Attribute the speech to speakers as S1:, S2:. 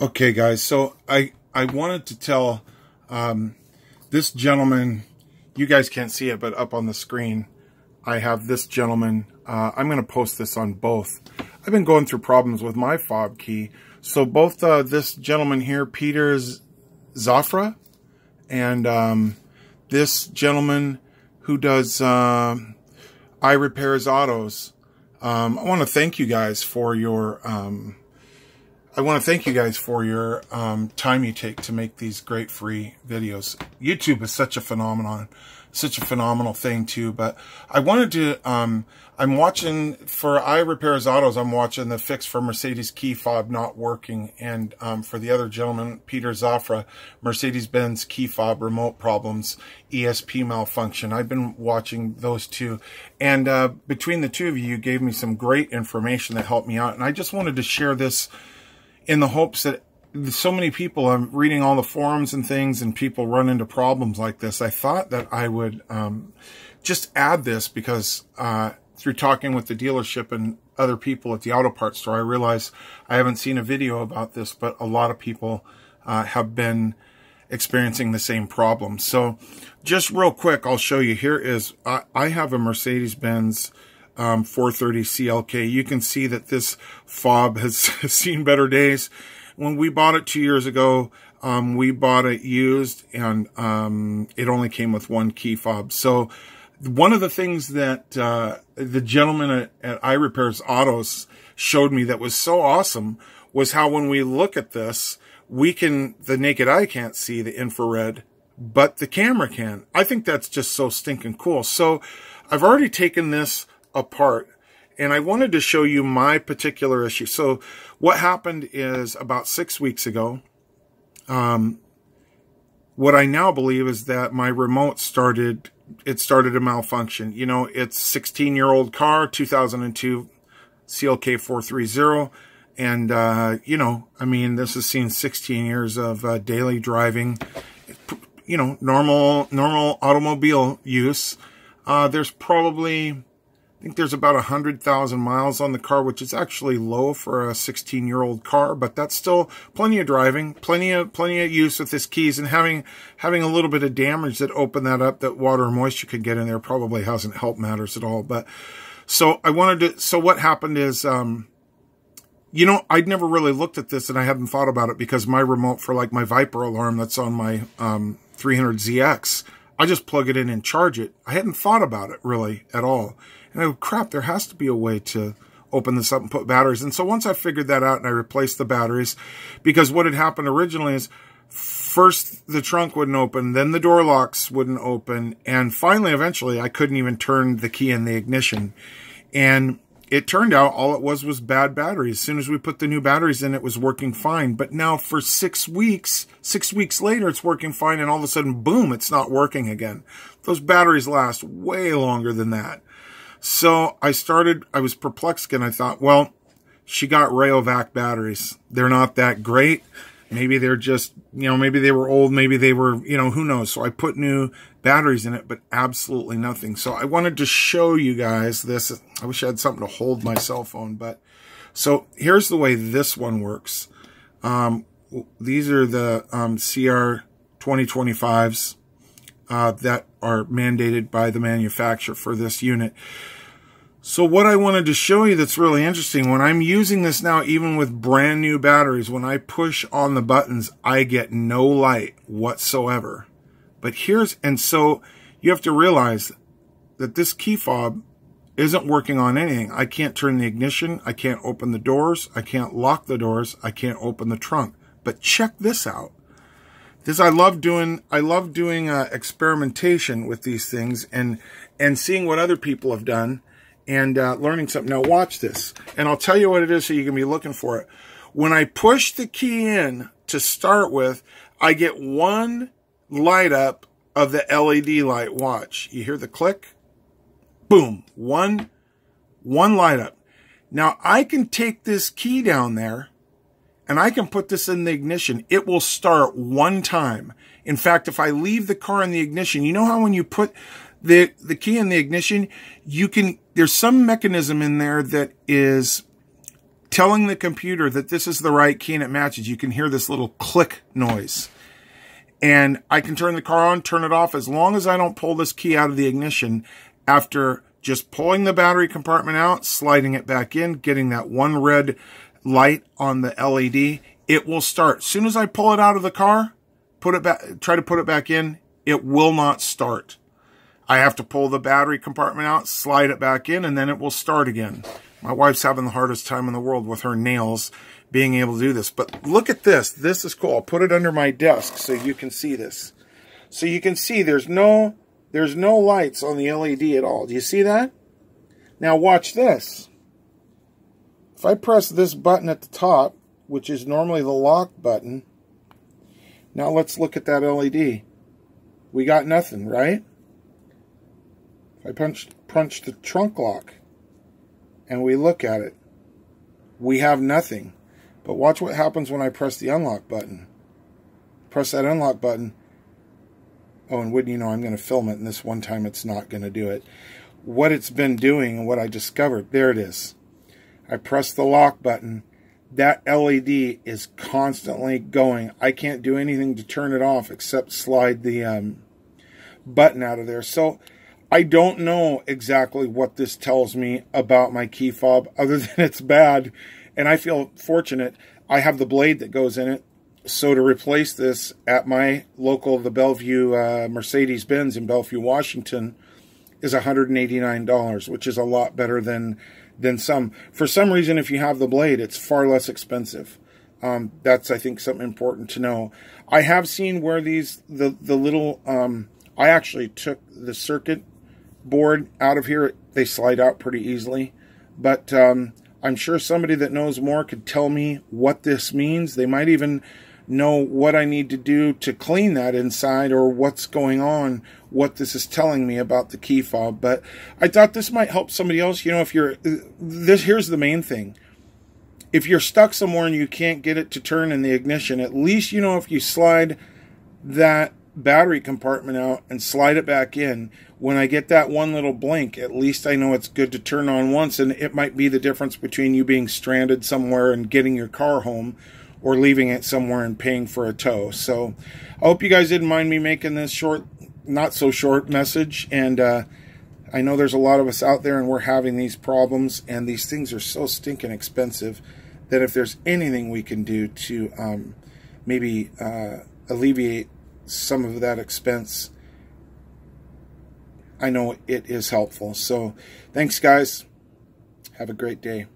S1: Okay, guys, so I wanted to tell this gentleman, you guys can't see it, but up on the screen, I have this gentleman. I'm going to post this on both. I've been going through problems with my fob key. So both this gentleman here, Peter Zafra, and this gentleman who does iRepair's autos. I want to thank you guys for your time you take to make these great free videos. YouTube is such a phenomenon, such a phenomenal thing too. But I wanted to, I'm watching for iRepair's autos. I'm watching the fix for Mercedes Key-Fob not working, and for the other gentleman, Peter Zafra, Mercedes-Benz Key-Fob remote problems, ESP malfunction. I've been watching those two, and between the two of you, you gave me some great information that helped me out, and I just wanted to share this in the hopes that so many people, I'm reading all the forums and things, and people run into problems like this. I thought that I would just add this because through talking with the dealership and other people at the auto parts store, I realized I haven't seen a video about this, but a lot of people have been experiencing the same problem. So just real quick, I'll show you. Here is, I have a Mercedes-Benz 430 CLK. You can see that this fob has seen better days. When we bought it 2 years ago, we bought it used, and it only came with one key fob. So one of the things that the gentleman at iRepair's Autos showed me that was so awesome was how when we look at this, the naked eye can't see the infrared, but the camera can. I think that's just so stinking cool. So I've already taken this apart, and I wanted to show you my particular issue. So what happened is about 6 weeks ago, what I now believe is that my remote started a malfunction. You know, it's 16-year-old car, 2002 CLK 430. And, you know, I mean, this has seen 16 years of daily driving, you know, normal automobile use. There's probably, I think there's about 100,000 miles on the car, which is actually low for a 16-year-old car, but that's still plenty of driving, plenty of use with this keys, and having a little bit of damage that opened that up, that water and moisture could get in there, probably hasn't helped matters at all. But so so what happened is, you know, I'd never really looked at this, and I hadn't thought about it because my remote for like my Viper alarm that's on my 300ZX, I just plug it in and charge it. I hadn't thought about it really at all. And I go, crap, there has to be a way to open this up and put batteries. And so once I figured that out and I replaced the batteries, because what had happened originally is first the trunk wouldn't open, then the door locks wouldn't open, and finally, eventually, I couldn't even turn the key in the ignition. And it turned out all it was bad batteries. As soon as we put the new batteries in, it was working fine. But now for 6 weeks later, it's working fine, and all of a sudden, boom, it's not working again. Those batteries last way longer than that. So I was perplexed again. I thought, well, she got Rayovac batteries. They're not that great. Maybe they're just, you know, maybe they were old. Maybe they were, you know, who knows. So I put new batteries in it, but absolutely nothing. So I wanted to show you guys this. I wish I had something to hold my cell phone, but so here's the way this one works. These are the CR 2025s that are mandated by the manufacturer for this unit. So what I wanted to show you that's really interesting, when I'm using this now, even with brand new batteries, when I push on the buttons, I get no light whatsoever. But and so you have to realize that this key fob isn't working on anything. I can't turn the ignition. I can't open the doors. I can't lock the doors. I can't open the trunk. But check this out. I love doing experimentation with these things and seeing what other people have done and learning something. Now watch this, and I'll tell you what it is so you can be looking for it. When I push the key in to start with, I get one light up of the LED light. Watch. You hear the click? Boom. One light up. Now I can take this key down there, and I can put this in the ignition. It will start one time. In fact, if I leave the car in the ignition, you know how when you put the key in the ignition, there's some mechanism in there that is telling the computer that this is the right key and it matches. You can hear this little click noise. And I can turn the car on, turn it off, as long as I don't pull this key out of the ignition after just pulling the battery compartment out, sliding it back in, getting that one red light on the LED, it will start. As soon as I pull it out of the car, put it back, try to put it back in, it will not start. I have to pull the battery compartment out, slide it back in, and then it will start again. My wife's having the hardest time in the world with her nails being able to do this. But look at this. This is cool. I'll put it under my desk so you can see this. So you can see there's no lights on the LED at all. Do you see that? Now watch this. If I press this button at the top, which is normally the lock button, now let's look at that LED. We got nothing, right? If I punch the trunk lock and we look at it, we have nothing. But watch what happens when I press the unlock button. Press that unlock button. Oh, and wouldn't you know, I'm going to film it, and this one time it's not going to do it. What it's been doing and what I discovered, there it is. I press the lock button. That LED is constantly going. I can't do anything to turn it off except slide the button out of there. So I don't know exactly what this tells me about my key fob, other than it's bad. And I feel fortunate. I have the blade that goes in it. So to replace this at my local, the Bellevue Mercedes-Benz in Bellevue, Washington, is $189, which is a lot better than some. For some reason, if you have the blade, it's far less expensive. That's, I think, something important to know. I have seen where the little, I actually took the circuit board out of here. They slide out pretty easily. But I'm sure somebody that knows more could tell me what this means. They might even know what I need to do to clean that inside, or what's going on, what this is telling me about the key fob. But I thought this might help somebody else. You know, if you're here's the main thing. If you're stuck somewhere and you can't get it to turn in the ignition, at least, you know, if you slide that battery compartment out and slide it back in, when I get that one little blink, at least I know it's good to turn on once, and it might be the difference between you being stranded somewhere and getting your car home, or leaving it somewhere and paying for a tow. So I hope you guys didn't mind me making this short, not so short message. And I know there's a lot of us out there and we're having these problems, and these things are so stinking expensive that if there's anything we can do to maybe alleviate some of that expense, I know it is helpful. So thanks, guys. Have a great day.